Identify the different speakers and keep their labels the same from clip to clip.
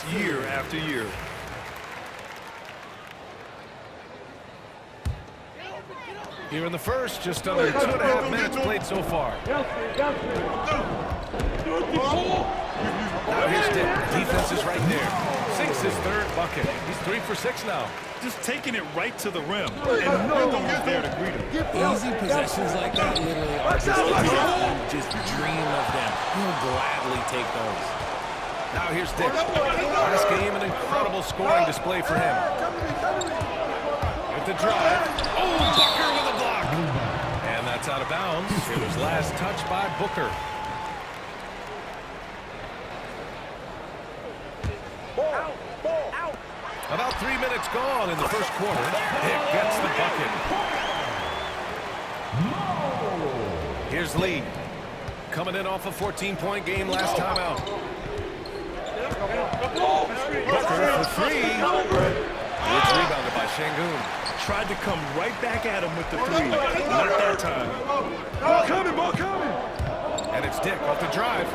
Speaker 1: this year after year.
Speaker 2: Here in the first, just under 2.5 minutes played so far. Now here's Dick. Defense is right there. Sinks his third bucket. He's 3 for 6 now.
Speaker 1: Just taking it right to the rim, and no one was there to greet him.
Speaker 3: Easy possessions like that literally are just dream of them. He'll gladly take those.
Speaker 2: Now here's Dick. Last game, an incredible scoring display for him. With the drive. Oh, Booker with a block. And that's out of bounds. It was last touched by Booker. About 3 minutes gone in the first quarter. Dick gets the bucket. Here's Lee. Coming in off a 14-point game last time out. Booker for 3. It's rebounded by Şengün.
Speaker 1: Tried to come right back at him with the 3. Not that time.
Speaker 4: Ball coming, ball coming.
Speaker 2: And it's Dick off the drive.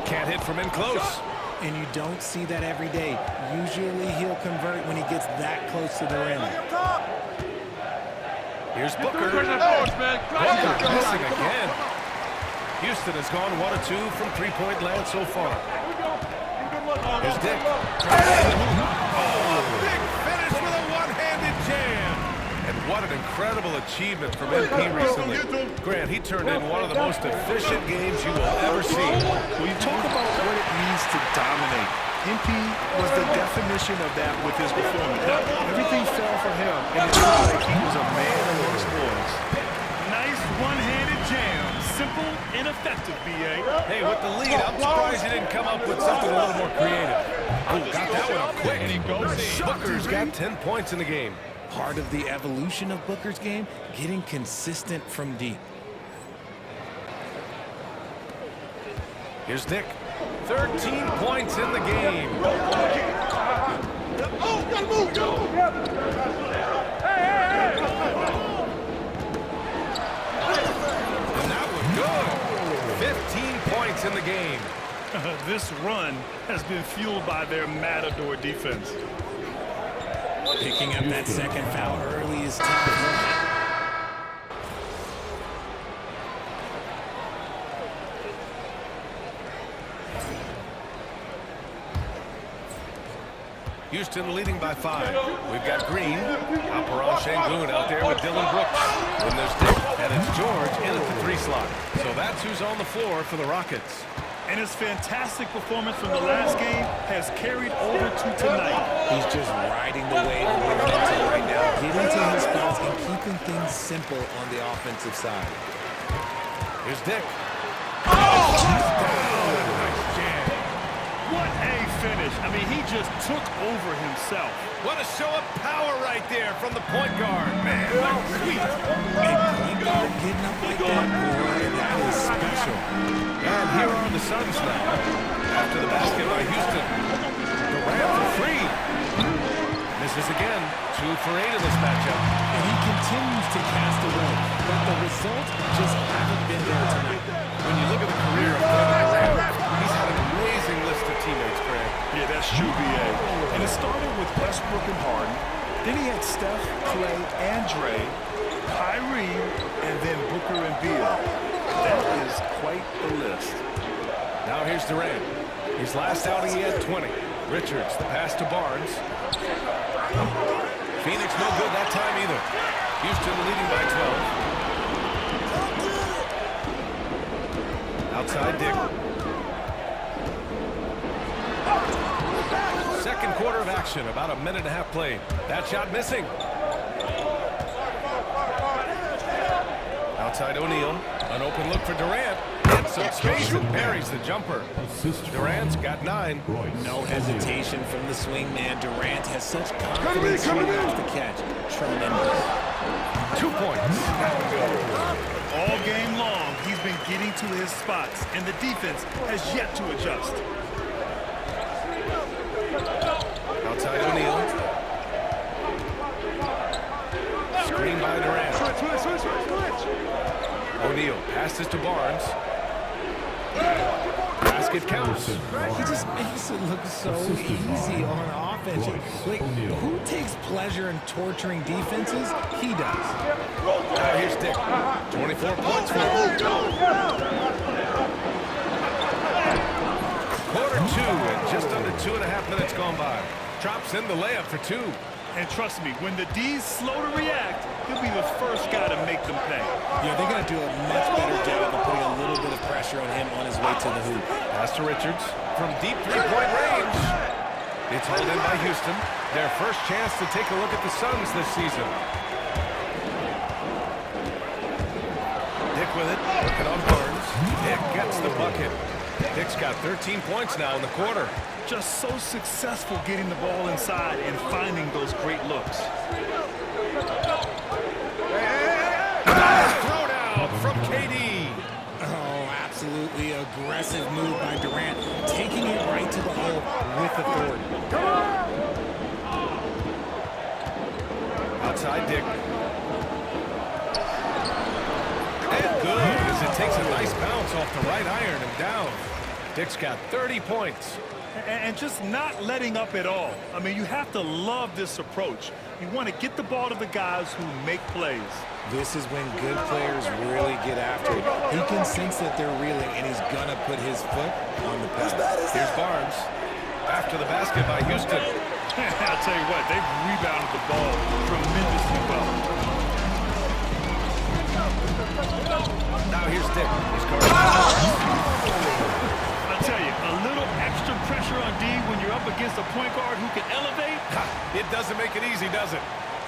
Speaker 2: Can't hit from in close.
Speaker 3: And you don't see that every day. Usually he'll convert when he gets that close to the rim.
Speaker 2: Here's Booker. Booker missing again. Houston has gone 1 of 2 from three-point land so far. Here's Dick. Oh, big finish with a one-handed jam. And what an incredible achievement from MP recently. Grant, he turned in one of the most efficient games you will ever see.
Speaker 1: When you talk about what it means to dominate, MP was the definition of that with his performance. Now, everything fell for him, and it looked like he was a man amongst boys. Nice one-handed jam. Simple and effective, B.A.
Speaker 2: Hey, with the lead, I'm surprised he didn't come up with something a little more creative. Oh, got that one up quick. Booker's got 10 points in the game.
Speaker 3: Part of the evolution of Booker's game, getting consistent from deep.
Speaker 2: Here's Dick. 13 points in the game.
Speaker 4: Oh, gotta move, go!
Speaker 2: And that was good. 15 points in the game.
Speaker 1: This run has been fueled by their matador defense.
Speaker 3: Picking up that second foul early is tough.
Speaker 2: Houston leading by 5. We've got Green, Alperon Şengün out there with Dylan Brooks. Then there's Dick, and it's George in at the 3 slot. So that's who's on the floor for the Rockets.
Speaker 1: And his fantastic performance from the last game has carried over to tonight.
Speaker 3: He's just riding the wave of momentum right now, getting to his spots and keeping things simple on the offensive side.
Speaker 2: Here's Dick. Oh! Nice jam.
Speaker 1: What a finish. I mean, he just took over himself.
Speaker 2: What a show of power right there from the point guard. Man, sweet.
Speaker 3: A point guard getting up like that, boy, that is special.
Speaker 2: And here are the Suns now. After the basket by Houston. Durant for 3. Misses again. 2 for 8 in this matchup.
Speaker 3: And he continues to cast away, but the results just haven't been there tonight.
Speaker 2: When you look at the career of Durant, he's had an amazing list of teammates, Greg.
Speaker 1: Yeah, that's true, B.A. And it started with Westbrook and Harden. Then he had Steph, Clay, and Dre, Kyrie, and then Booker and Beal. That is quite the list.
Speaker 2: Now here's Durant. His last outing, he had 20. Richards, the pass to Barnes. Phoenix no good that time either. Houston leading by 12. Outside Dick. Second quarter of action, about a minute and a half played. That shot missing. Outside O'Neal. An open look for Durant. Gets some space and buries the jumper. Durant's got 9.
Speaker 3: No hesitation from the swing man. Durant has such confidence right off the catch. Tremendous.
Speaker 2: 2 points.
Speaker 1: All game long, he's been getting to his spots, and the defense has yet to adjust.
Speaker 2: Outside O'Neal. Screen by Durant. O'Neal passes to Barnes. Pass basket counts.
Speaker 3: He just makes it look so easy on offense. Like, who takes pleasure in torturing defenses? He does.
Speaker 2: Now here's Dick. 24 points for him. Quarter 2 and just under 2.5 minutes gone by. Drops in the layup for 2.
Speaker 1: And trust me, when the D's slow to react, he'll be the first guy to make them pay.
Speaker 3: Yeah, they're going to do a much better job of putting a little bit of pressure on him on his way to the hoop.
Speaker 2: Pass to Richards from deep three-point range. It's hauled in by Houston. Their first chance to take a look at the Suns this season. Dick with it, working on Barnes. Dick gets the bucket. Dick's got 13 points now in the quarter.
Speaker 1: Just so successful getting the ball inside and finding those great looks.
Speaker 2: Throwdown from KD.
Speaker 3: Oh, absolutely aggressive move by Durant, taking it right to the hole with authority.
Speaker 2: Outside Dick. And good as it takes a nice bounce off the right iron and down. Dick's got 30 points.
Speaker 1: And just not letting up at all. I mean, you have to love this approach. You want to get the ball to the guys who make plays.
Speaker 3: This is when good players really get after it. He can sense that they're reeling, and he's going to put his foot on the pedal.
Speaker 2: Here's Barnes. After the basket by Houston.
Speaker 1: I'll tell you what, they've rebounded the ball tremendously well.
Speaker 2: Now here's Dick. He's guarding.
Speaker 1: I'll tell you, a little extra pressure on D when you're up against a point guard who can elevate.
Speaker 2: It doesn't make it easy, does it?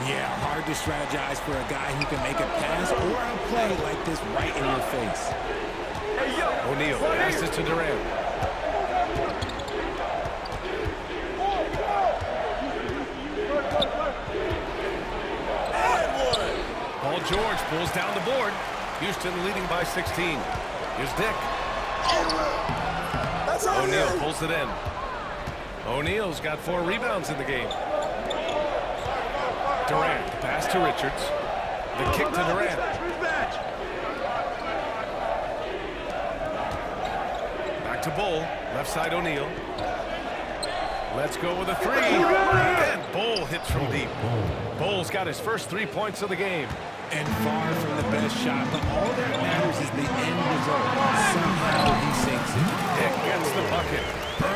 Speaker 3: Yeah, hard to strategize for a guy who can make a pass or a play like this right in your face.
Speaker 2: O'Neal passes to Durant. Paul George pulls down the board. Houston leading by 16. Here's Dick. O'Neal pulls it in. O'Neal's got 4 rebounds in the game. Durant, pass to Richards. The kick to Durant. Back to Bull. Left side O'Neal. Let's go with a 3. And Bull hits from deep. Bull's got his first 3 points of the game.
Speaker 3: And far from the best shot, but all that matters is the end result. Somehow he sinks it.
Speaker 2: Dick gets the bucket.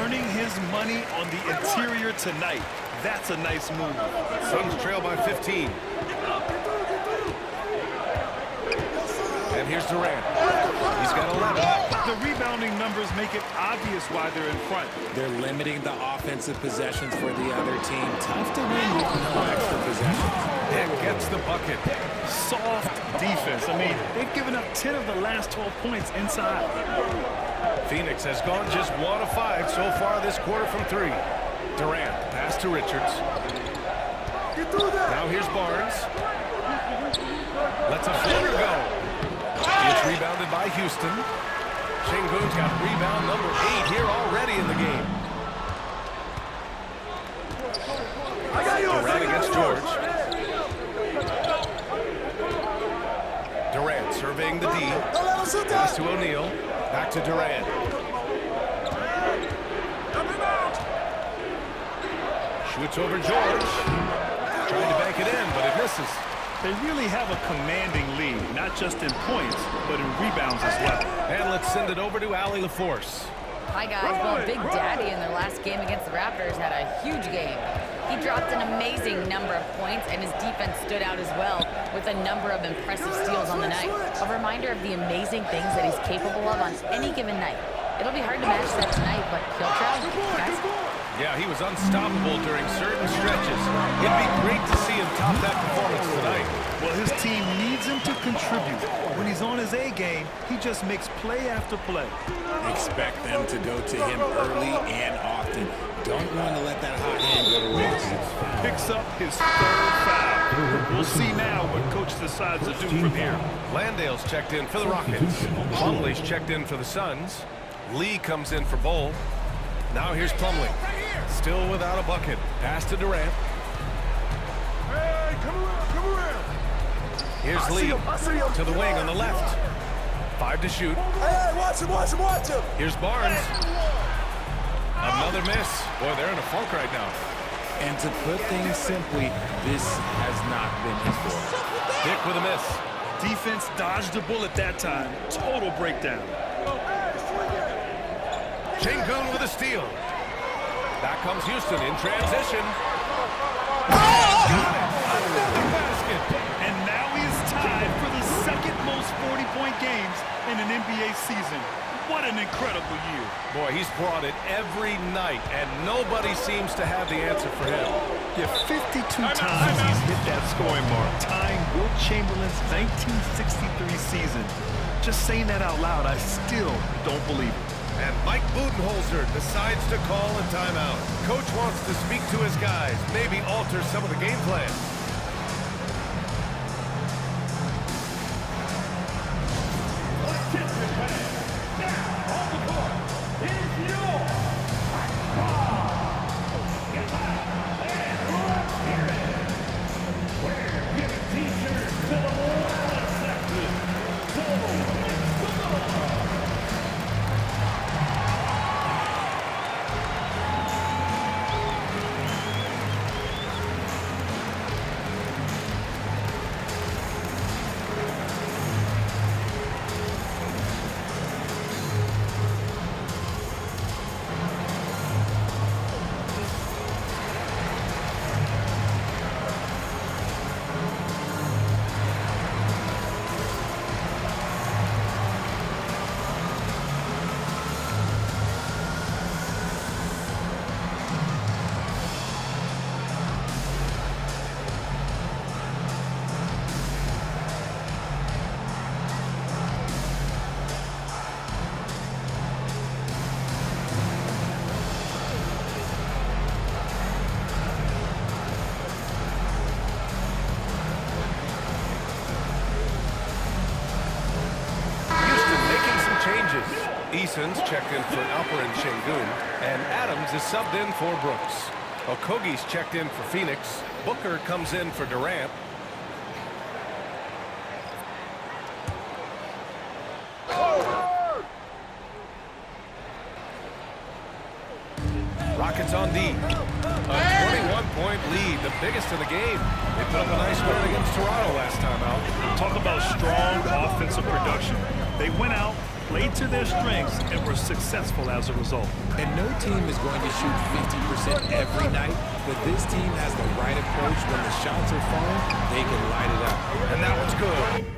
Speaker 1: Earning his money on the interior tonight. That's a nice move.
Speaker 2: Suns trail by 15. And here's Durant. He's got 11.
Speaker 1: The rebounding numbers make it obvious why they're in front.
Speaker 3: They're limiting the offensive possessions for the other team. Tough to win with no extra possessions.
Speaker 2: Dick gets the bucket.
Speaker 1: Soft defense. I mean, they've given up 10 of the last 12 points inside.
Speaker 2: Phoenix has gone just 1 of 5 so far this quarter from 3. Durant, pass to Richards. Now here's Barnes. Lets a floater go. It's rebounded by Houston. Şengün's got rebound number 8 here already in the game. Durant against George. Durant surveying the D. Pass to O'Neal. Back to Durant. Shoots over George. Trying to bank it in, but it misses.
Speaker 1: They really have a commanding lead, not just in points, but in rebounds as well.
Speaker 2: And let's send it over to Allie LaForce.
Speaker 5: Hi, guys. Well, Big Daddy in their last game against the Raptors had a huge game. He dropped an amazing number of points, and his defense stood out as well with a number of impressive steals on the night. A reminder of the amazing things that he's capable of on any given night. It'll be hard to match that tonight, but he'll try. Guys?
Speaker 2: Yeah, he was unstoppable during certain stretches. It'd be great to see him top that performance tonight.
Speaker 1: Well, his team needs him to contribute. When he's on his A game, he just makes play after play.
Speaker 3: Expect them to go to him early and often. Don't want to let that hot hand go to waste.
Speaker 1: Picks up his 3rd foul. We'll see now what coach decides to do from here.
Speaker 2: Landale's checked in for the Rockets. Plumlee's checked in for the Suns. Lee comes in for Bull. Now here's Plumlee. Still without a bucket. Pass to Durant.
Speaker 4: Hey, come around.
Speaker 2: Here's Lee to the wing on the left. 5 to shoot.
Speaker 4: Hey, watch him.
Speaker 2: Here's Barnes. Another miss. Boy, they're in a funk right now.
Speaker 3: And to put things simply, this has not been his forte.
Speaker 2: Dick with a miss.
Speaker 1: Defense dodged the bullet that time. Total breakdown.
Speaker 2: Şengün with a steal. Back comes Houston in transition. Got it. Another basket.
Speaker 1: And now he is tied for the second most 40-point games in an NBA season. What an incredible year.
Speaker 2: Boy, he's brought it every night, and nobody seems to have the answer for him.
Speaker 1: Yeah, 52 times he's hit that scoring mark, tying Wilt Chamberlain's 1963 season. Just saying that out loud, I still don't believe it.
Speaker 2: And Mike Budenholzer decides to call a timeout. Coach wants to speak to his guys, maybe alter some of the game plan. Eason's checked in for Alperen Şengün, and Adams is subbed in for Brooks. Okogie's checked in for Phoenix. Booker comes in for Durant. Rockets on D. A 21-point lead, the biggest of the game. They put up a nice win against Toronto last time out.
Speaker 1: Talk about strong offensive production. They went out, played to their strengths, and were successful as a result.
Speaker 3: And no team is going to shoot 50% every night, but this team has the right approach. When the shots are falling, they can light it up.
Speaker 2: And that one's good.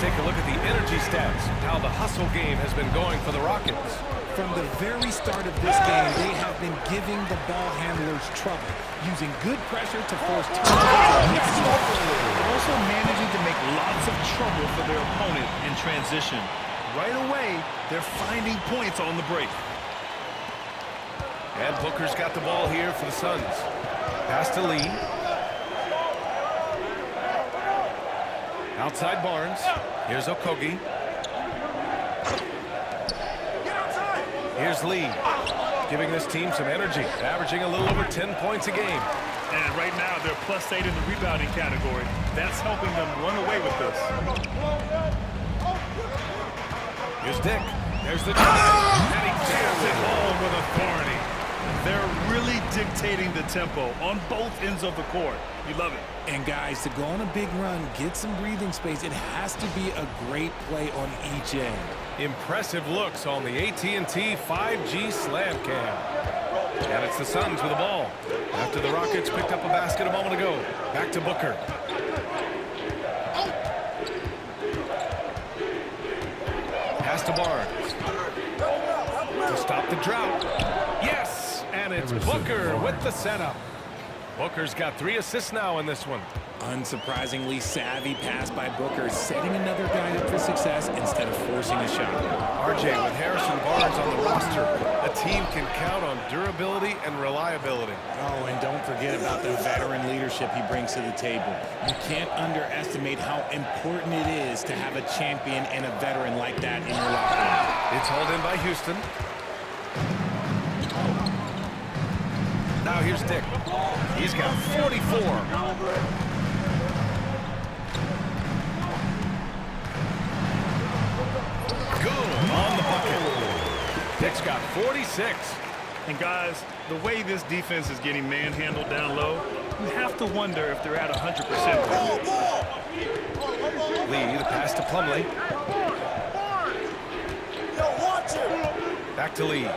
Speaker 2: Take a look at the energy stats, how the hustle game has been going for the Rockets.
Speaker 3: From the very start of this game, they have been giving the ball handlers trouble, using good pressure to force turnovers.
Speaker 1: Also managing to make lots of trouble for their opponent in transition. Right away, they're finding points on the break.
Speaker 2: And Booker's got the ball here for the Suns. Pass to Lee. Outside Barnes. Here's Okogie. Here's Lee, giving this team some energy, averaging a little over 10 points a game.
Speaker 1: And right now, they're +8 in the rebounding category. That's helping them run away with this.
Speaker 2: Here's Dick. There's the drive. And he jams it home with authority.
Speaker 1: They're really dictating the tempo on both ends of the court. You love it.
Speaker 3: And guys, to go on a big run, get some breathing space, it has to be a great play on each end.
Speaker 2: Impressive looks on the AT&T 5G Slam Cam. And it's the Suns with the ball. After the Rockets picked up a basket a moment ago. Back to Booker. to Barnes. To stop the drought. Yes! And it's Booker with the setup. Booker's got 3 assists now in this one.
Speaker 3: Unsurprisingly savvy pass by Booker, setting another guy up for success instead of forcing a shot.
Speaker 2: RJ, with Harrison Barnes on the roster, a team can count on durability and reliability.
Speaker 3: Oh, and don't forget about the veteran leadership he brings to the table. You can't underestimate how important it is to have a champion and a veteran like that in your locker room.
Speaker 2: It's hauled in by Houston. Now here's Dick. He's got 44. Good on the bucket. Dick's got 46.
Speaker 1: And guys, the way this defense is getting manhandled down low, you have to wonder if they're at 100%.
Speaker 2: Lee, the pass to Plumlee. Back to Lee.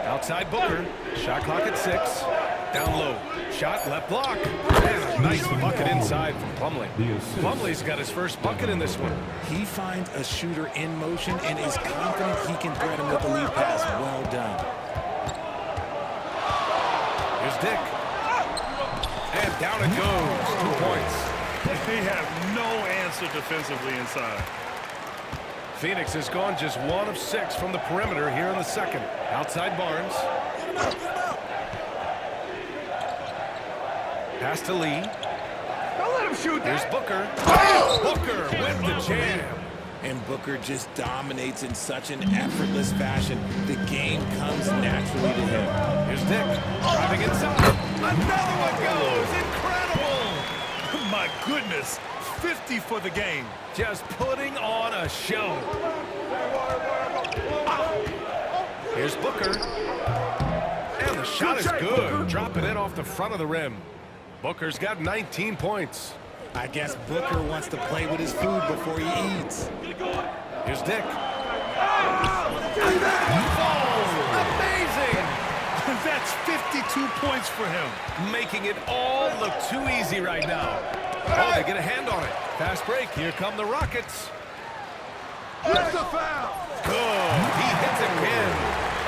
Speaker 2: Outside Booker. Shot clock at 6. Down low. Shot left block. And a nice bucket inside from Plumlee. Plumlee's got his first bucket in this one.
Speaker 3: He finds a shooter in motion and is confident he can thread him with the lead pass. Well done.
Speaker 2: Here's Dick. And down it goes. 2 points.
Speaker 1: They have no answer defensively inside.
Speaker 2: Phoenix has gone just 1 of 6 from the perimeter here in the second. Outside Barnes. Pass to Lee.
Speaker 4: Don't let him shoot
Speaker 2: Here's
Speaker 4: that.
Speaker 2: Booker. Booker with the jam.
Speaker 3: And Booker just dominates in such an effortless fashion. The game comes naturally to him.
Speaker 2: Here's Dick. Driving inside. Another one goes. Incredible.
Speaker 1: My goodness, 50 for the game.
Speaker 2: Just putting on a show. Here's Booker. And the shot is good. Drop it in off the front of the rim. Booker's got 19 points.
Speaker 3: I guess Booker wants to play with his food before he eats.
Speaker 2: Here's Dick. Amazing!
Speaker 1: That's 52 points for him.
Speaker 2: Making it all look too easy right now. Oh, they get a hand on it. Fast break. Here come the Rockets.
Speaker 4: That's a foul.
Speaker 2: Good. He hits again.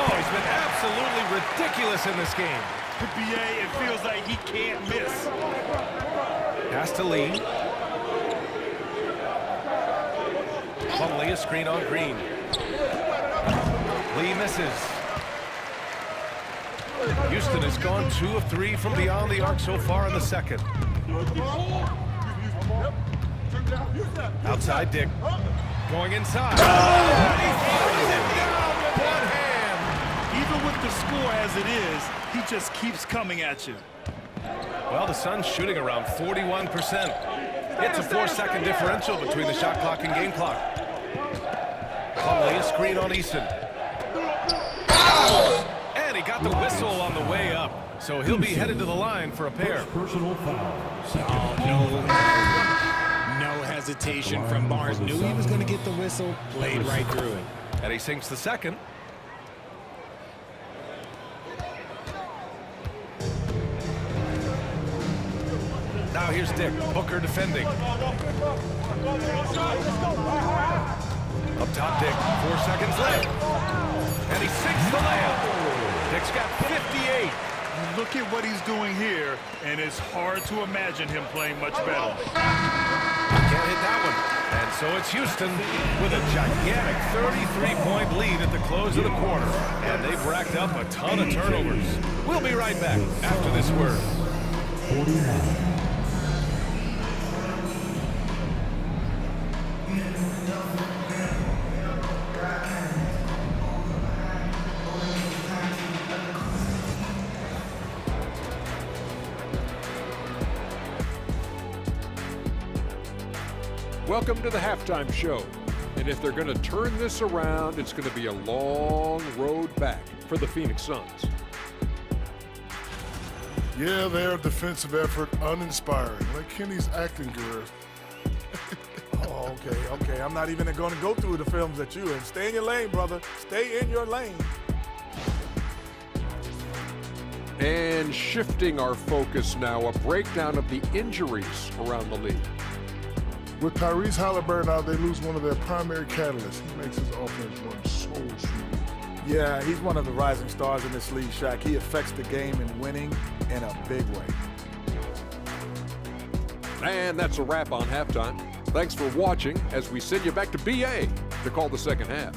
Speaker 2: Oh, he's been absolutely ridiculous in this game.
Speaker 1: The BA, it feels like he can't miss.
Speaker 2: Pass to Lee. Plumlee, a screen on Green. Lee misses. Houston has gone 2 of 3 from beyond the arc so far in the second. Outside Dick. Going inside. He throws it down with one hand.
Speaker 1: Even with the score as it is, he just keeps coming at you.
Speaker 2: Well, the Suns shooting around 41%. It's a 4-second differential between the shot clock and game clock. Plumlee, a screen on Easton. And he got the whistle on the way up. So he'll be headed to the line for a pair.
Speaker 6: Personal foul.
Speaker 3: No hesitation from Barnes. Knew he was going to get the whistle, played right through it.
Speaker 2: And he sinks the second. Now here's Dick. Booker defending. Up top, Dick. 4 seconds left. And he sinks the layup. Dick's got 58.
Speaker 1: Look at what he's doing here, and it's hard to imagine him playing much better.
Speaker 2: Can't hit that one. And so it's Houston with a gigantic 33-point lead at the close of the quarter. And they've racked up a ton of turnovers. We'll be right back after this word.
Speaker 6: 49.
Speaker 7: Welcome to the halftime show. And if they're going to turn this around, it's going to be a long road back for the Phoenix Suns.
Speaker 4: Yeah, their defensive effort uninspiring, like Kenny's acting career.
Speaker 8: Oh, okay. I'm not even going to go through the films that you in. Stay in your lane, brother. Stay in your lane.
Speaker 7: And shifting our focus now, a breakdown of the injuries around the league.
Speaker 4: With Tyrese Halliburton out, they lose one of their primary catalysts. He makes his offense run so smooth.
Speaker 8: Yeah, he's one of the rising stars in this league, Shaq. He affects the game in winning in a big way.
Speaker 7: And that's a wrap on halftime. Thanks for watching as we send you back to BA to call the second half.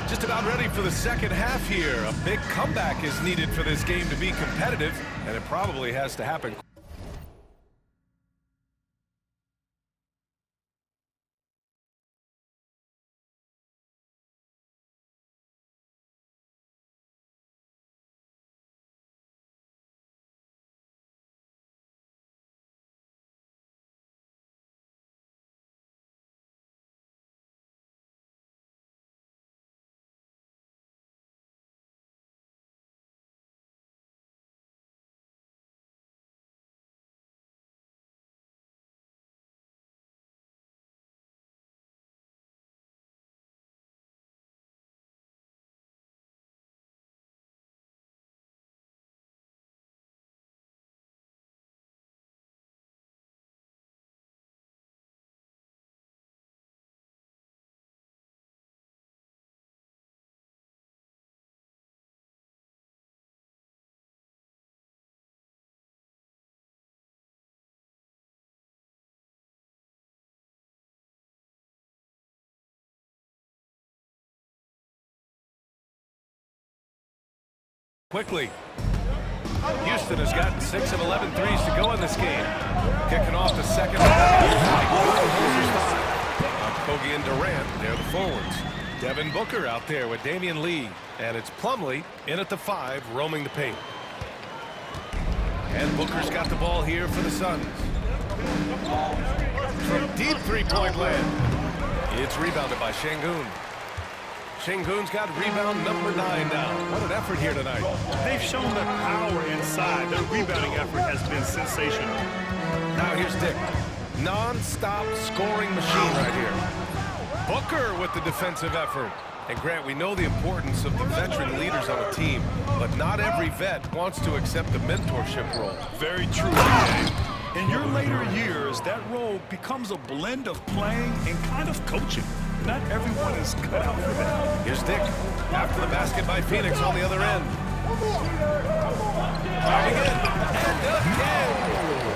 Speaker 2: Just about ready for the second half here. A big comeback is needed for this game to be competitive, and it probably has to happen. Quickly. Houston has gotten 6 of 11 threes to go in this game. Kicking off the second half. Kogi and Durant, they're the forwards. Devin Booker out there with Damian Lee. And it's Plumlee in at the 5, roaming the paint. And Booker's got the ball here for the Suns. From deep three-point land. It's rebounded by Şengün. Şengün's got rebound number 9 now. What an effort here tonight.
Speaker 1: They've shown the power inside. Their rebounding effort has been sensational.
Speaker 2: Now here's Dick. Non-stop scoring machine right here. Booker with the defensive effort. And Grant, we know the importance of the veteran leaders on a team, but not every vet wants to accept the mentorship role.
Speaker 1: Very true, DJ. In your later years, that role becomes a blend of playing and kind of coaching. Not everyone is cut out for that.
Speaker 2: Here's Dick. After the basket by Phoenix on the other end. Trying again. And again.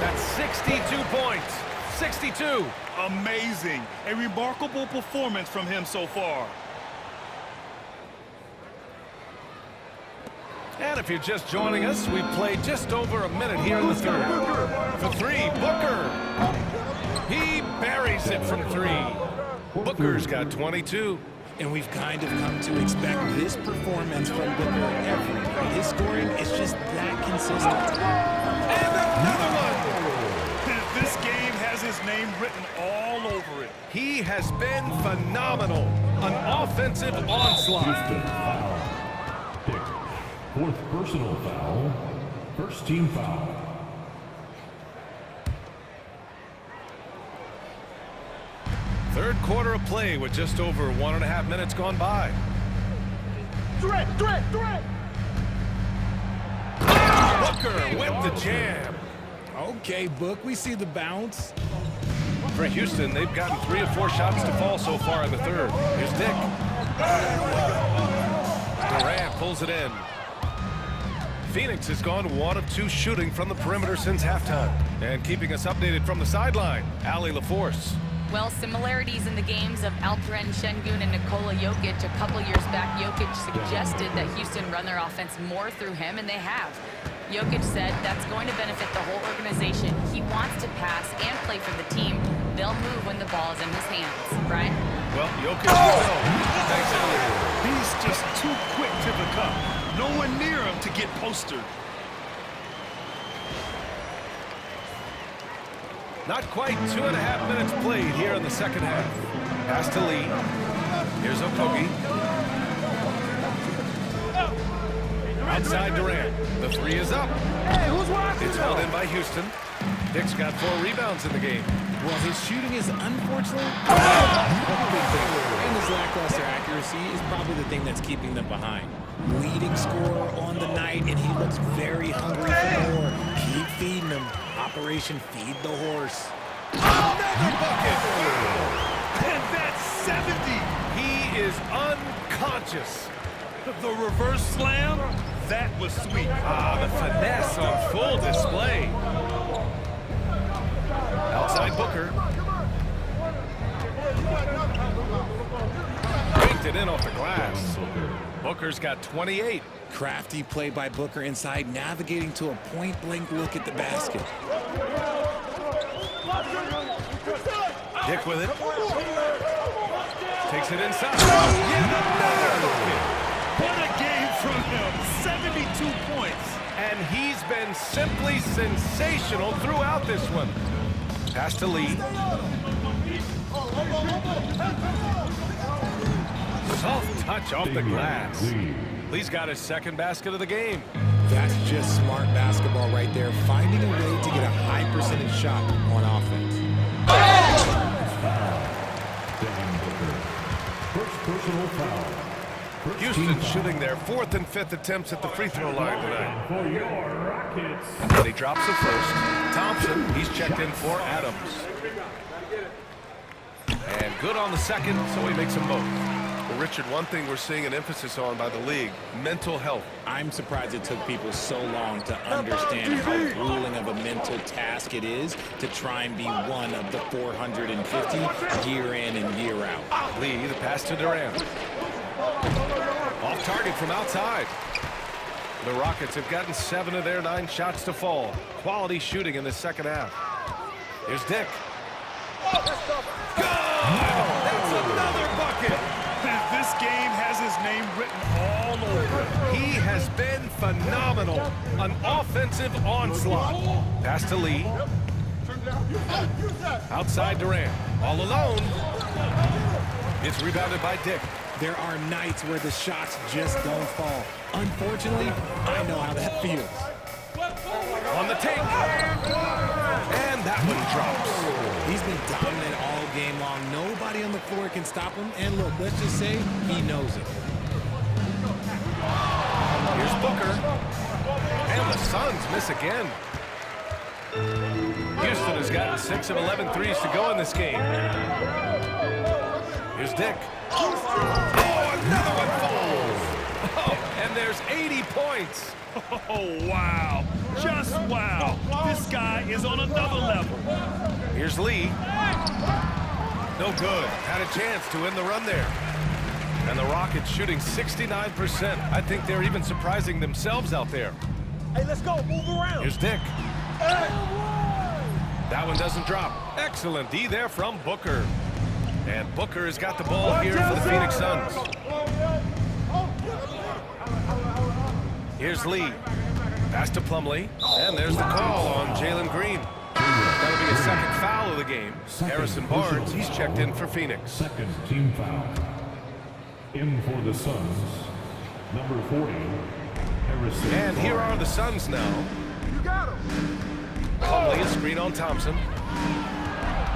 Speaker 2: That's 62 points. 62.
Speaker 1: Amazing. A remarkable performance from him so far.
Speaker 2: And if you're just joining us, we've played just over a minute here in the third. For 3, Booker. He buries it from 3. Booker's got 22.
Speaker 3: And we've kind of come to expect this performance from Booker every night. His scoring is just that consistent.
Speaker 2: And another one!
Speaker 1: This game has his name written all over it.
Speaker 2: He has been phenomenal. An offensive onslaught.
Speaker 6: Houston foul. Dick, 4th personal foul. First team foul.
Speaker 2: Third quarter of play with just over 1.5 minutes gone by.
Speaker 1: Durant!
Speaker 2: Booker with the jam.
Speaker 3: Okay, Book, we see the bounce.
Speaker 2: For Houston, they've gotten 3 or 4 shots to fall so far in the third. Here's Dick. Durant pulls it in. Phoenix has gone 1 of 2 shooting from the perimeter since halftime. And keeping us updated from the sideline, Allie LaForce.
Speaker 5: Well, similarities in the games of Alperen Şengün and Nikola Jokic. A couple years back, Jokic suggested that Houston run their offense more through him, and they have. Jokic said that's going to benefit the whole organization. He wants to pass and play for the team. They'll move when the ball is in his hands. Brian?
Speaker 2: Well, Jokic will go. Thanks, Allie.
Speaker 1: He's just too quick to the cup. No one near him to get postered.
Speaker 2: Not quite 2.5 minutes played here in the second half. Pass to Lee. Here's Okogie. Outside Durant. The 3 is up. It's held in by Houston. Dick's got 4 rebounds in the game.
Speaker 3: Well, his shooting is unfortunately and his lackluster accuracy is probably the thing that's keeping them behind. Leading scorer on the night, and he looks very hungry for more. Keep feeding him. Operation Feed the Horse.
Speaker 2: Another bucket!
Speaker 1: And that's 70.
Speaker 2: He is unconscious.
Speaker 1: The reverse slam, that was sweet.
Speaker 2: Ah, the finesse on full display. Outside Booker. Banked it in off the glass. Booker's got 28.
Speaker 3: Crafty play by Booker inside, navigating to a point-blank look at the basket.
Speaker 2: Dick with it. Takes it inside. Another bucket.
Speaker 1: What a game from him. 72 points.
Speaker 2: And he's been simply sensational throughout this one. Pass to Lee. Soft touch off the glass. Lee's got his second basket of the game.
Speaker 3: That's just smart basketball right there, finding a way to get a high percentage shot on offense.
Speaker 6: First personal foul.
Speaker 2: Houston shooting their 4th and 5th attempts at the free throw line tonight.
Speaker 6: For your Rockets.
Speaker 2: And he drops it first. Thompson, he's checked in for Adams. And good on the second, so he makes them both.
Speaker 9: Well, Richard, one thing we're seeing an emphasis on by the league, mental health.
Speaker 3: I'm surprised it took people so long to understand how grueling of a mental task it is to try and be one of the 450 year in and year out.
Speaker 2: Lee, the pass to Durant. Off target from outside. The Rockets have gotten 7 of their 9 shots to fall. Quality shooting in the second half. Here's Dick. Good! That's another bucket!
Speaker 1: This game has his name written all over it.
Speaker 2: He has been phenomenal. An offensive onslaught. Pass to Lee. Outside Durant. All alone. It's rebounded by Dick.
Speaker 3: There are nights where the shots just don't fall. Unfortunately, I know how that feels.
Speaker 2: On the take. And that one drops.
Speaker 3: He's been dominant all game long. Nobody on the floor can stop him. And look, let's just say he knows it.
Speaker 2: Here's Booker. And the Suns miss again. Houston has gotten 6 of 11 threes to go in this game. Here's Dick. Oh, another one falls. Oh, and there's 80 points.
Speaker 1: Oh, wow. Just wow. This guy is on another level.
Speaker 2: Here's Lee. No good. Had a chance to end the run there. And the Rockets shooting 69%. I think they're even surprising themselves out there.
Speaker 10: Hey, let's go. Move around.
Speaker 2: Here's Dick. That one doesn't drop. Excellent D there from Booker. And Booker has got the ball here for the Phoenix Suns. Here's Lee. Pass to Plumlee. And there's the call on Jalen Green. That'll be a second foul of the game. Harrison Barnes, he's checked in for Phoenix.
Speaker 6: Second team foul. In for the Suns, number 40, Harrison.
Speaker 2: And here are the Suns now.
Speaker 10: You got him.
Speaker 2: Plumlee, a screen on Thompson.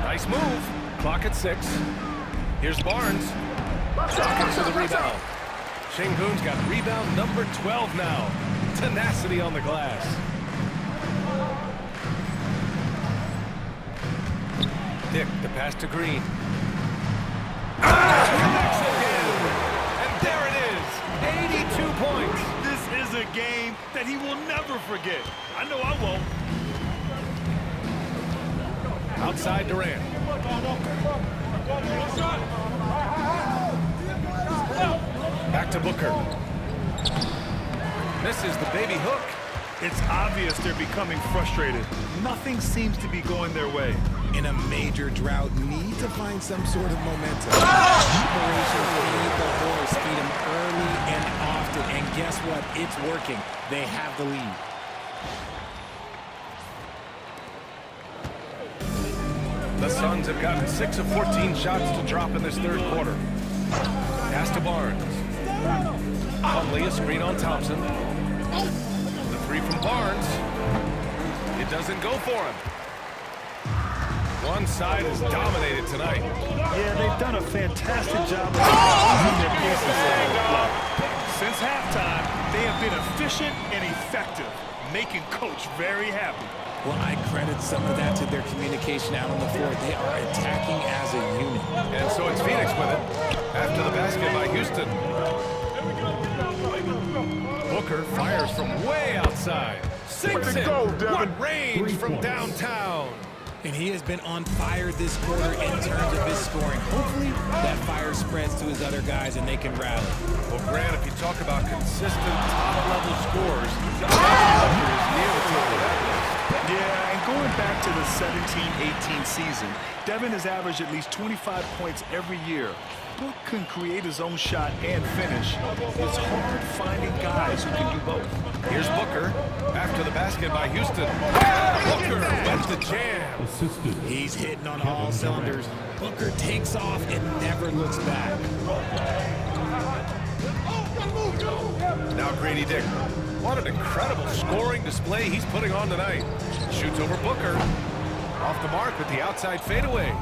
Speaker 2: Nice move. Clock at 6. Here's Barnes. Rockets to the rebound. Şengün's got rebound number 12 now. Tenacity on the glass. Dick, the pass to Green. Connects again. And there it is. 82 points.
Speaker 1: This is a game that he will never forget. I know I won't.
Speaker 2: Outside Durant. Back to Booker. Misses the baby hook.
Speaker 1: It's obvious they're becoming frustrated. Nothing seems to be going their way.
Speaker 3: In a major drought, need to find some sort of momentum. Operation Feed the Horse. Feed him early and often. And guess what? It's working. They have the lead.
Speaker 2: The Suns have gotten 6 of 14 shots to drop in this third quarter. Pass to Barnes. Plumlee, a screen on Thompson. The three from Barnes. It doesn't go for him. One side is dominated tonight.
Speaker 1: Yeah, they've done a fantastic job of using their pieces on the floor. Since halftime, they have been efficient and effective, making Coach very happy.
Speaker 3: Well, I credit some of that to their communication out on the floor. They are attacking as a unit.
Speaker 2: And so it's Phoenix with it. After the basket by Houston. Booker fires from way outside. Sinks it. What range from downtown.
Speaker 3: And he has been on fire this quarter in terms of his scoring. Hopefully that fire spreads to his other guys and they can rally.
Speaker 2: Well, Grant, if you talk about consistent top-level scores, Booker is near the top of that list.
Speaker 1: Yeah, and going back to the 17-18 season, Devin has averaged at least 25 points every year. Book can create his own shot and finish. It's hard finding guys who can do both.
Speaker 2: Here's Booker after the basket by Houston. Booker with the jam.
Speaker 6: Assisted.
Speaker 3: He's hitting on all cylinders. Booker takes off and never looks back.
Speaker 2: Now Grady Dick. What an incredible scoring display he's putting on tonight. Shoots over Booker. Off the mark with the outside fadeaway.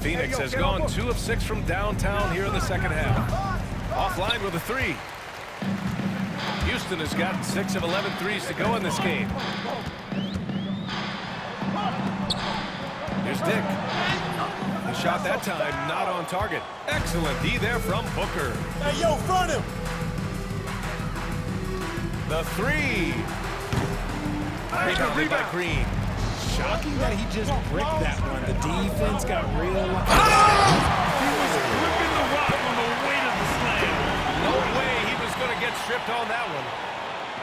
Speaker 2: Phoenix has gone 2 of 6 from downtown here in the second half. Offline with a 3. Houston has gotten 6 of 11 threes to go in this game. Here's Dick. The shot that time not on target. Excellent D there from Booker.
Speaker 10: Hey, yo, front him.
Speaker 2: The 3. Rebounded by Green.
Speaker 3: Shocking that he just bricked that one. The defense got real.
Speaker 1: He was gripping the rock on the weight of the slam.
Speaker 2: No way he was going to get stripped on that one.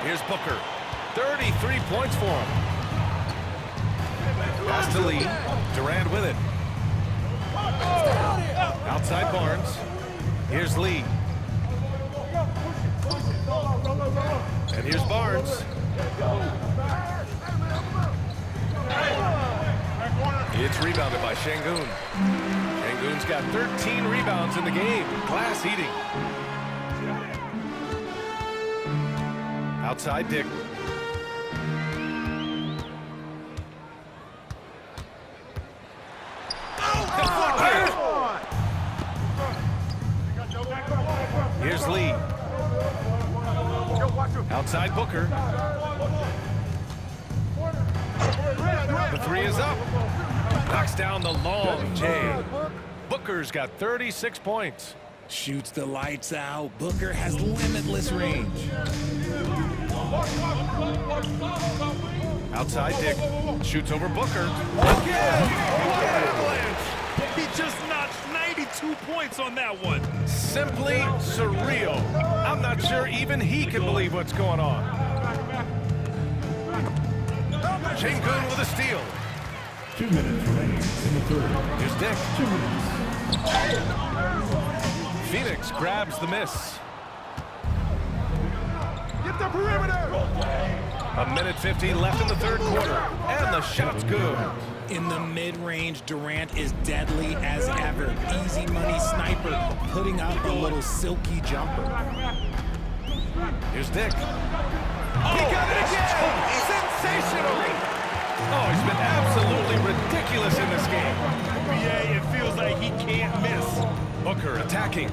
Speaker 2: Here's Booker. 33 points for him. Pass to Lee. Durant with it. Outside Barnes. Here's Lee. And here's Barnes. It's rebounded by Şengün. Şengün's got 13 rebounds in the game. Glass eating. Outside Dick. Here's Lee. Outside Booker. The 3 is up. Knocks down the long J. Booker's got 36 points.
Speaker 3: Shoots the lights out. Booker has limitless range.
Speaker 2: Outside Dick. Shoots over Booker.
Speaker 1: Again! What an avalanche! He just notched 92 points on that one.
Speaker 2: Simply surreal. I'm not sure even he can believe what's going on. Şengün with a steal.
Speaker 6: 2 minutes remaining in the third.
Speaker 2: Here's Dick.
Speaker 6: 2 minutes.
Speaker 2: Phoenix grabs the miss.
Speaker 10: Get the perimeter.
Speaker 2: A minute 50 left in the third quarter. And the shot's good.
Speaker 3: In the mid-range, Durant is deadly as ever. Easy money sniper, putting up a little silky jumper.
Speaker 2: Here's Dick. He got it again! Sensational! Oh, he's been absolutely ridiculous in this game.
Speaker 1: NBA, it feels like he can't miss.
Speaker 2: Booker attacking.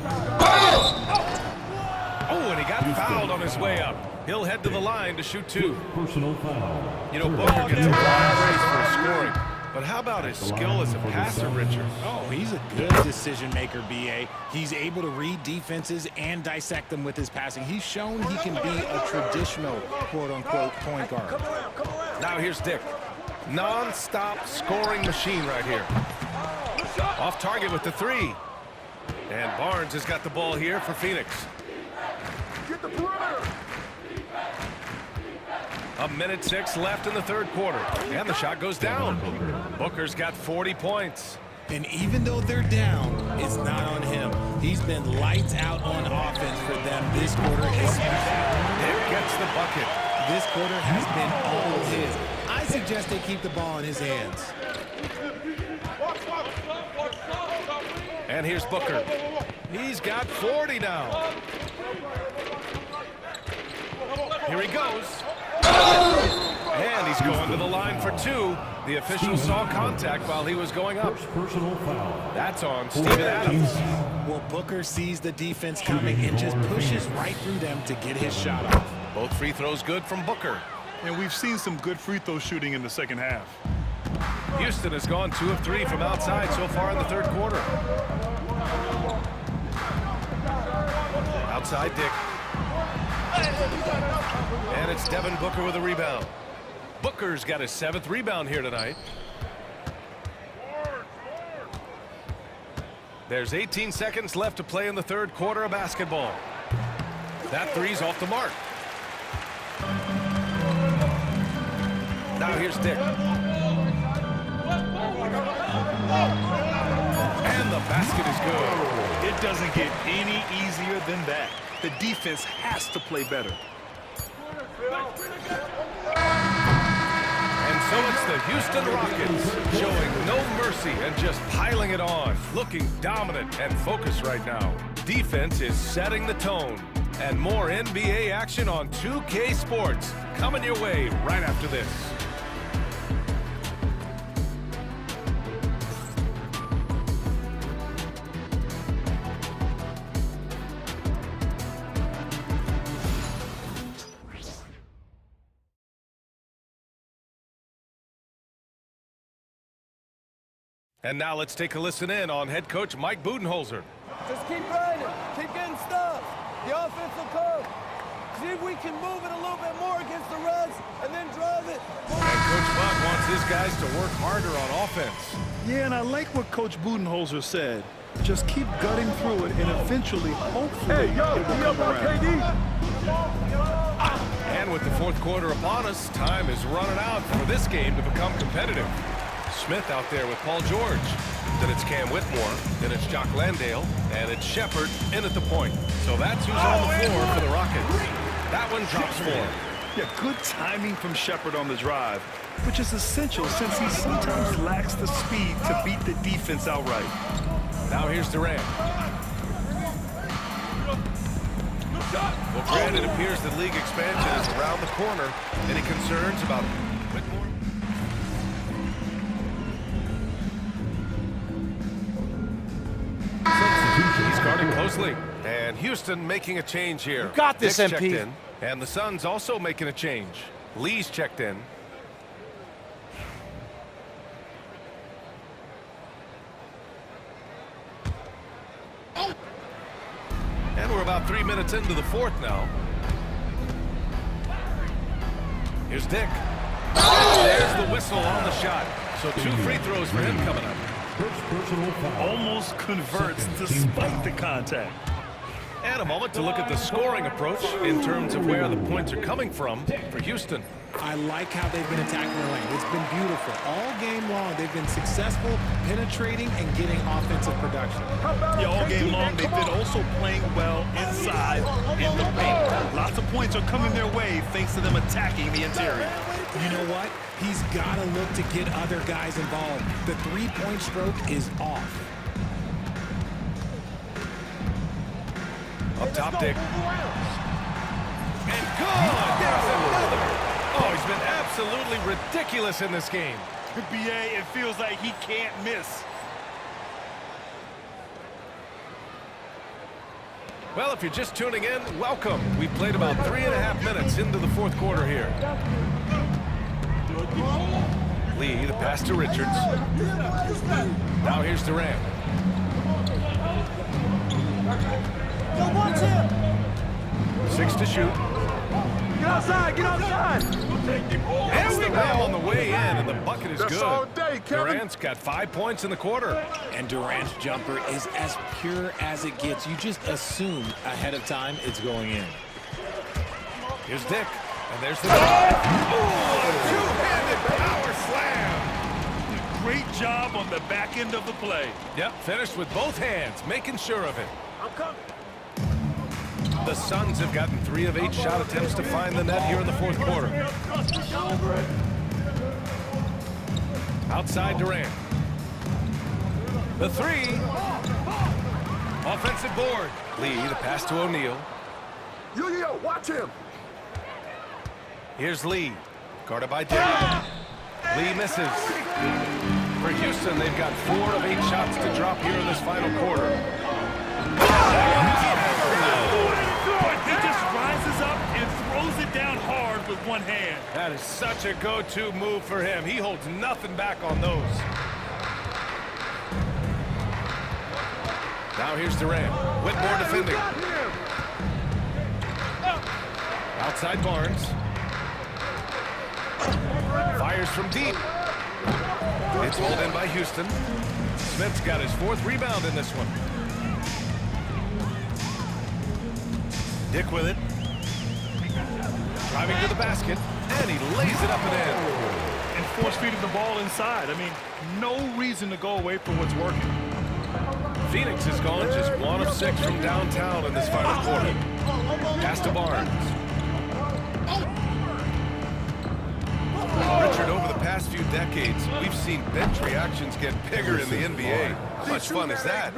Speaker 2: Oh, and he got fouled on his way up. He'll head to the line to shoot 2.
Speaker 6: Personal foul.
Speaker 2: You know, Booker gets a lot of praise for his scoring. But how about his skill as a passer, Richard?
Speaker 3: Oh, he's a good decision maker, B.A. He's able to read defenses and dissect them with his passing. He's shown he can be a traditional, quote-unquote, point guard.
Speaker 2: Now here's Dick. Non-stop scoring machine right here. Off target with the 3. And Barnes has got the ball here for Phoenix.
Speaker 10: Get the perimeter.
Speaker 2: A minute 6 left in the third quarter. And the shot goes down. Booker's got 40 points.
Speaker 3: And even though they're down, it's not on him. He's been lights out on offense for them this quarter especially.
Speaker 2: Dick gets the bucket.
Speaker 3: This quarter has been all his. I suggest they keep the ball in his hands.
Speaker 2: And here's Booker. He's got 40 now. Here he goes. And he's going to the line for 2. The official saw contact while he was going up.
Speaker 6: Personal foul.
Speaker 2: That's on Steven Adams.
Speaker 3: Well, Booker sees the defense coming and just pushes right through them to get his shot off.
Speaker 2: Both free throws good from Booker.
Speaker 1: And we've seen some good free throw shooting in the second half.
Speaker 2: Houston has gone 2 of 3 from outside so far in the third quarter. Outside Dick. And it's Devin Booker with a rebound. Booker's got his 7th rebound here tonight. There's 18 seconds left to play in the third quarter of basketball. That three's off the mark. Now here's Dick. And the basket is good.
Speaker 1: It doesn't get any easier than that. The defense has to play better.
Speaker 2: And so it's the Houston Rockets showing no mercy and just piling it on. Looking dominant and focused right now. Defense is setting the tone. And more NBA action on 2K Sports coming your way right after this. And now let's take a listen in on head coach Mike Budenholzer.
Speaker 11: Just keep running. Keep getting stuff. The offense will come. See if we can move it a little bit more against the runs and then drive it.
Speaker 2: And Coach Bud wants his guys to work harder on offense.
Speaker 1: Yeah, and I like what Coach Budenholzer said. Just keep gutting through it, and eventually, hopefully, it will come around.
Speaker 2: And with the fourth quarter upon us, time is running out for this game to become competitive. Smith out there with Paul George. Then it's Cam Whitmore. Then it's Jock Landale. And it's Shepard in at the point. So that's who's on the floor for the Rockets. That one drops 4.
Speaker 1: Yeah, good timing from Shepard on the drive, which is essential since he sometimes lacks the speed to beat the defense outright.
Speaker 2: Now here's Durant. Well, Grant, it appears that league expansion is around the corner. Any concerns about Whitmore? He's guarding closely. And Houston making a change here.
Speaker 11: You got this,
Speaker 2: Dick's
Speaker 11: MP.
Speaker 2: checked in, and the Suns also making a change. Lee's checked in. And we're about 3 minutes into the fourth now. Here's Dick. There's the whistle on the shot. So 2 free throws for him coming up.
Speaker 6: Personal foul.
Speaker 1: Almost converts despite the contact.
Speaker 2: And a moment to look at the scoring approach in terms of where the points are coming from for Houston.
Speaker 3: I like how they've been attacking the lane. It's been beautiful. All game long, they've been successful penetrating and getting offensive production.
Speaker 1: Yeah, all game long, they've been also playing well inside in the paint. Lots of points are coming their way thanks to them attacking the interior.
Speaker 3: You know what? He's got to look to get other guys involved. The three-point stroke is off.
Speaker 2: Up top, Dick. And good! There's another! Oh, he's been absolutely ridiculous in this game.
Speaker 1: BA, it feels like he can't miss.
Speaker 2: Well, if you're just tuning in, welcome. We've played about 3.5 minutes into the fourth quarter here. Lee, the pass to Richards. Now here's Durant.
Speaker 11: Watch him.
Speaker 2: 6 to shoot.
Speaker 11: Get outside. Get outside.
Speaker 2: Hits the rim on the way in, and the bucket is
Speaker 10: That's
Speaker 2: good.
Speaker 10: all day, Kevin.
Speaker 2: Durant's got 5 points in the quarter.
Speaker 3: And Durant's jumper is as pure as it gets. You just assume ahead of time it's going in.
Speaker 2: Here's Dick, and there's the drive. Oh, a two-handed power slam.
Speaker 1: Great job on the back end of the play.
Speaker 2: Yep, finished with both hands, making sure of it.
Speaker 11: I'm coming.
Speaker 2: The Suns have gotten 3 of 8 shot attempts to find the net here in the fourth quarter. Outside Durant. The 3. Offensive board. Lee, the pass to O'Neal.
Speaker 10: Yo, watch him.
Speaker 2: Here's Lee. Guarded by Dick. Lee misses. For Houston, they've got 4 of 8 shots to drop here in this final quarter.
Speaker 1: He just rises up and throws it down hard with one hand.
Speaker 2: That is such a go-to move for him. He holds nothing back on those. Now here's Durant. Whitmore defending. Outside Barnes. Fires from deep. It's pulled in by Houston. Smith's got his 4th rebound in this one. Dick with it. Driving to the basket, and he lays it up and in.
Speaker 1: And force-feeding the ball inside. I mean, no reason to go away from what's working.
Speaker 2: Phoenix has gone just 1 of 6 from downtown in this final quarter. Pass to Barnes. Richard, over the past few decades, we've seen bench reactions get bigger in the NBA. How much fun is that?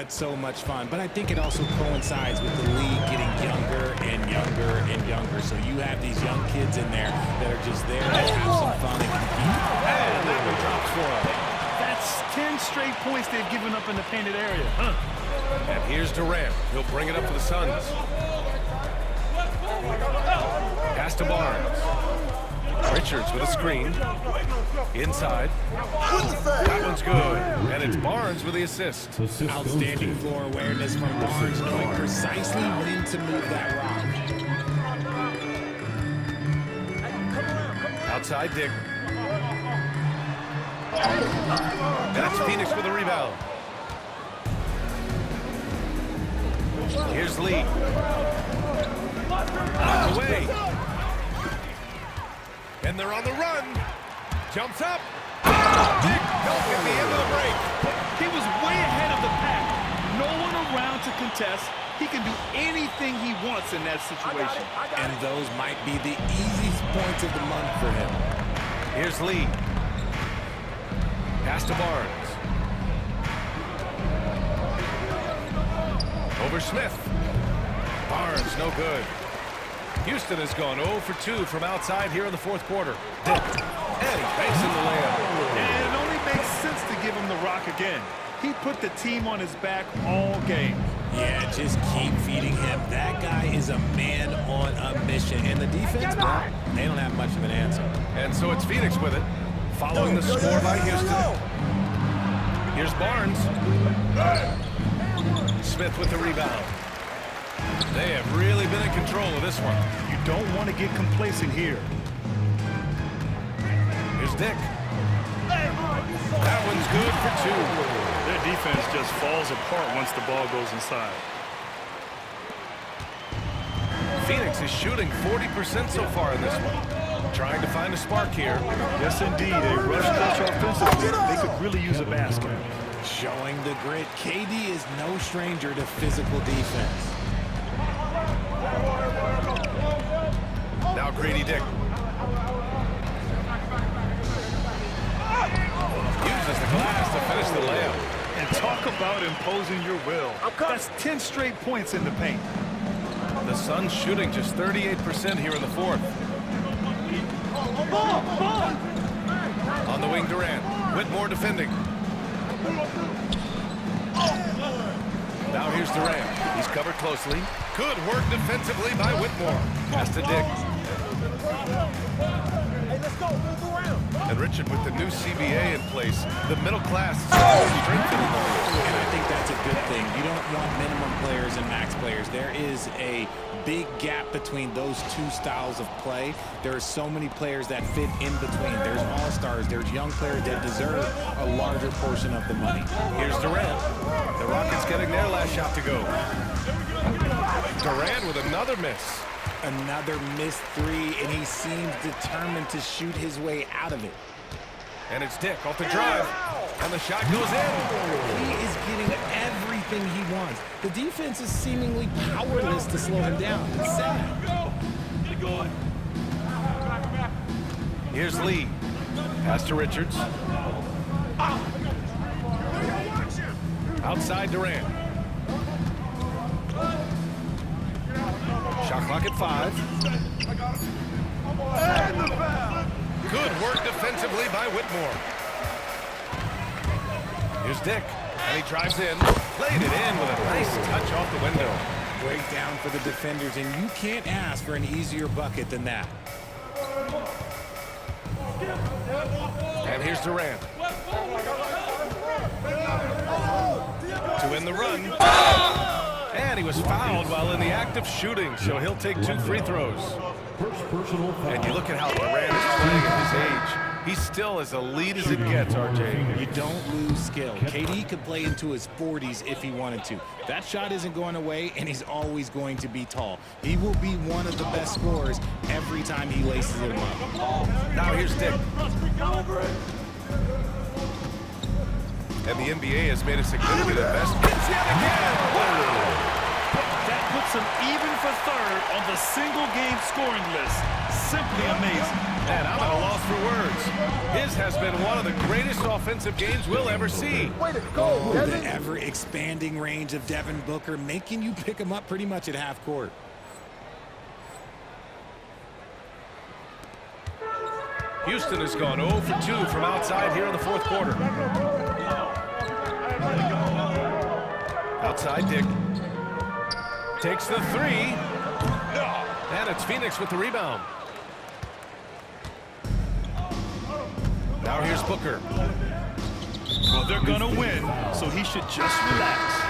Speaker 3: It's so much fun, but I think it also coincides with the league getting younger and younger and younger. So you have these young kids in there that are just there to have some fun and compete.
Speaker 2: And that one drops for him.
Speaker 1: That's 10 straight points they've given up in the painted area.
Speaker 2: And here's Durant. He'll bring it up for the Suns. Pass to Barnes. Richards with a screen. Inside. That one's good. And it's Barnes with the assist.
Speaker 3: Outstanding floor awareness from Barnes, knowing precisely when to move that rock.
Speaker 2: Outside Dick. That's Phoenix with a rebound. Here's Lee. Knocked away. And they're on the run. Jumps up. Big help at the end of the break.
Speaker 1: He was way ahead of the pack. No one around to contest. He can do anything he wants in that situation.
Speaker 3: And those might be the easiest points of the month for him.
Speaker 2: Here's Lee. Pass to Barnes. Over Smith. Barnes, no good. Houston has gone 0 for 2 from outside here in the 4th quarter. Dick. And he makes in the layup.
Speaker 1: And it only makes sense to give him the rock again. He put the team on his back all game.
Speaker 3: Yeah, just keep feeding him. That guy is a man on a mission. And the defense, well, they don't have much of an answer.
Speaker 2: And so it's Phoenix with it, following the score by Houston. Here's Barnes. Smith with the rebound. They have really been in control of this one.
Speaker 1: You don't want to get complacent here.
Speaker 2: Here's Dick. That one's good for 2.
Speaker 1: Their defense just falls apart once the ball goes inside.
Speaker 2: Phoenix is shooting 40% so far in this one. Trying to find a spark here.
Speaker 1: Yes, indeed. A rush coach offensively. They could really use a basket.
Speaker 3: Showing the grit. KD is no stranger to physical defense.
Speaker 2: Now Grady Dick. Uses the glass to finish the layup.
Speaker 1: And talk about imposing your will. That's 10 straight points in the paint.
Speaker 2: The Suns shooting just 38% here in the 4th. On the wing, Durant. Whitmore defending. Now here's Durant. He's covered closely. Good work defensively by Whitmore. Pass to Dick.
Speaker 11: Hey, let's go. Move around.
Speaker 2: And Richard, with the new CBA in place, the middle class is strengthening the league.
Speaker 3: And I think that's a good thing. You don't want minimum players and max players. There is a big gap between those 2 styles of play. There are so many players that fit in between. There's all-stars. There's young players that deserve a larger portion of the money.
Speaker 2: Here's Durant. The Rockets getting their last shot to go. Durant with another miss.
Speaker 3: Another missed 3, and he seems determined to shoot his way out of it.
Speaker 2: And it's Dick off the drive. And the shot goes in.
Speaker 3: He is getting everything he wants. The defense is seemingly powerless to slow him down. It's sad.
Speaker 2: Here's Lee. Pass to Richards. Outside Durant. Shot clock at 5.
Speaker 9: Good work defensively by Whitmore. Here's Dick, and he drives in. Laid it in with a nice touch off the window.
Speaker 3: Breakdown for the defenders, and you can't ask for an easier bucket than that.
Speaker 9: And here's Durant. To win the run. And he was fouled while in the act of shooting, so he'll take 2 free throws. And you look at how Durant is playing at his age. He's still as elite as it gets, RJ.
Speaker 3: You don't lose skill. KD could play into his 40s if he wanted to. That shot isn't going away, and he's always going to be tall. He will be one of the best scorers every time he laces it up.
Speaker 9: Now here's Dick. And the NBA has made a significant investment. Yet again.
Speaker 1: That puts him even for third on the single-game scoring list. Simply amazing.
Speaker 9: And I'm at a loss for words. His has been one of the greatest offensive games we'll ever see.
Speaker 3: The ever-expanding range of Devin Booker, making you pick him up pretty much at half court.
Speaker 9: Houston has gone 0 for 2 from outside here in the fourth quarter. Outside, Dick. Takes the 3. And it's Phoenix with the rebound. Now here's Booker.
Speaker 1: Well, they're going to win, so he should just relax.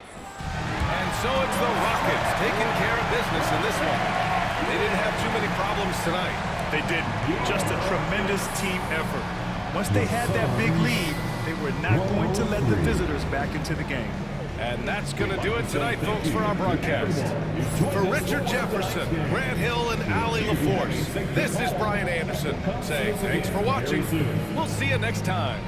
Speaker 9: And so it's the Rockets taking care of business in this one. They didn't have too many problems tonight.
Speaker 1: They didn't. Just a tremendous team effort. Once they had that big lead, they were not going to let the visitors back into the game.
Speaker 9: And that's going to do it tonight, folks, for our broadcast. For Richard Jefferson, Grant Hill, and Allie LaForce, this is Brian Anderson saying thanks for watching. We'll see you next time.